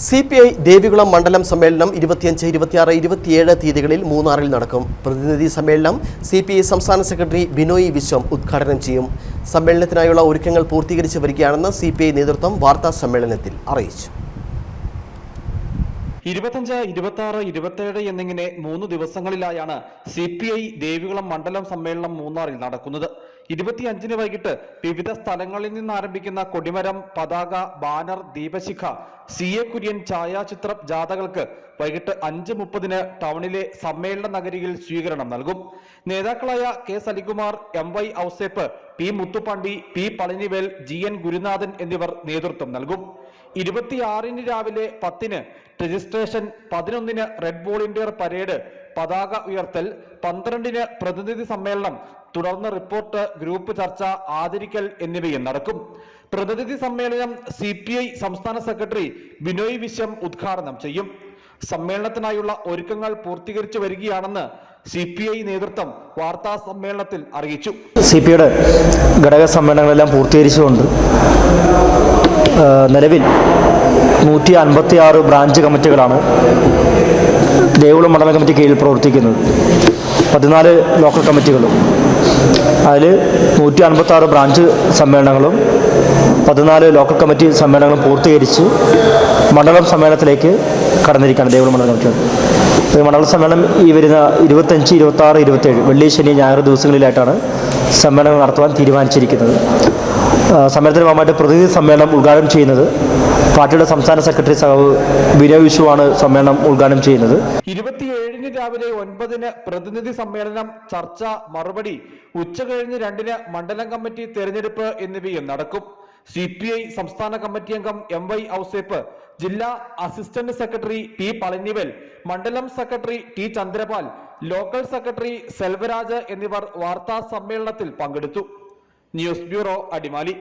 CPI Devikulam മണ്ഡലം സമ്മേളനം 25, 26, 27 തീയതികളിൽ മൂന്നാറിൽ നടക്കും. പ്രതിനിധി സമ്മേളനം CPI സംസ്ഥാന സെക്രട്ടറി ബിനോയ് വിശ്വം ഉദ്ഘാടനം ചെയ്യും. സമ്മേളനത്തിനായുള്ള ഒരുക്കങ്ങൾ പൂർത്തീകരിച്ചു വരികയാണെന്ന് CPI നേതൃത്വം വാർത്താ സമ്മേളനത്തിൽ അറിയിച്ചു. 25, 26, 27 എന്നിങ്ങനെ 3 ദിവസങ്ങളിലായാണ് CPI ദേവികുളം മണ്ഡലം സമ്മേളനം മൂന്നാറിൽ നടക്കുന്നത്. 25-ന് വൈകിട്ട് വിവിധ സ്ഥലങ്ങളിൽ നിന്ന് ആരംഭിക്കുന്ന കൊടിമരം, പതാക, ബാനർ, ദീപശിഖ, CA കുര്യൻ ഛായാചിത്ര ജാഥകൾക്ക് വൈകിട്ട് 5:30-ന് ടൗണിലെ സമ്മേളന നഗരിയിൽ സ്വീകരണം നൽകും. നേതാക്കളായ K. Salikumar, MY Ouseph, P. Muthupandi, P. Palanivel, GN ഗുരുനാഥൻ എന്നിവർ നേതൃത്വം നൽകും. 26-ന് രാവിലെ 10-ന് രജിസ്ട്രേഷൻ, 11-ന് റെഡ് വോളണ്ടിയർ പരേഡ്, പതാക ഉയർത്തൽ, 12-ന് പ്രതിനിധി സമ്മേളനം, തുടർന്ന് റിപ്പോർട്ട്, ഗ്രൂപ്പ് ചർച്ച, ആദരിക്കൽ എന്നിവയും നടക്കും. പ്രതിനിധി സമ്മേളനം CPI സംസ്ഥാന സെക്രട്ടറി ബിനോയ് വിശ്വം ഉദ്ഘാടനം ചെയ്യും. സമ്മേളനത്തിനായുള്ള ഒരുക്കങ്ങൾ പൂർത്തീകരിച്ചു വരികയാണെന്ന് CPI നേതൃത്വം വാർത്താ സമ്മേളനത്തിൽ അറിയിച്ചു. CPIയുടെ ഘടക സമ്മേളനങ്ങളെല്ലാം പൂർത്തീകരിച്ചുകൊണ്ട് നിലവിൽ 156 ബ്രാഞ്ച് കമ്മിറ്റികളാണ് ദേവികുളം മണ്ഡലം കമ്മിറ്റി കീഴിൽ പ്രവർത്തിക്കുന്നത്. 14 ലോക്കൽ കമ്മിറ്റികളും, അതിൽ 156 ബ്രാഞ്ച് സമ്മേളനങ്ങളും 14 ലോക്കൽ കമ്മിറ്റി സമ്മേളനങ്ങളും പൂർത്തീകരിച്ച് മണ്ഡലം സമ്മേളനത്തിലേക്ക് കടന്നിരിക്കുകയാണ് ദേവികുളം മണ്ഡലം കമ്മിറ്റി. മണ്ഡലം സമ്മേളനം ഈ വരുന്ന 25, 26, 27 വെള്ളി, ശനി, ഞായർ ദിവസങ്ങളിലായിട്ടാണ് സമ്മേളനം നടത്തുവാൻ തീരുമാനിച്ചിരിക്കുന്നത്. സമ്മേളനത്തിന് ഭാഗമായിട്ട് പ്രതിനിധി സമ്മേളനം ഉദ്ഘാടനം ചെയ്യുന്നത് പാർട്ടിയുടെ സംസ്ഥാന സെക്രട്ടറി സഹ ബിനോയ് വിശ്വമാണ് സമ്മേളനം ഉദ്ഘാടനം ചെയ്യുന്നത്. 27-ന് രാവിലെ 9-ന് പ്രതിനിധി സമ്മേളനം, ചർച്ച, മറുപടി, ഉച്ചകഴിഞ്ഞ് 2-ന് മണ്ഡലം കമ്മിറ്റി തെരഞ്ഞെടുപ്പ് എന്നിവയും നടക്കും. CPI സംസ്ഥാന കമ്മിറ്റി അംഗം MY ഔസേപ്പ്, ജില്ലാ അസിസ്റ്റന്റ് സെക്രട്ടറി P. പളനിവേൽ, മണ്ഡലം secretary T. Chandra Pal, local secretary Selvaraj എന്നിവർ വാർത്താ സമ്മേളനത്തിൽ പങ്കെടുത്തു. News bureau, Adimali.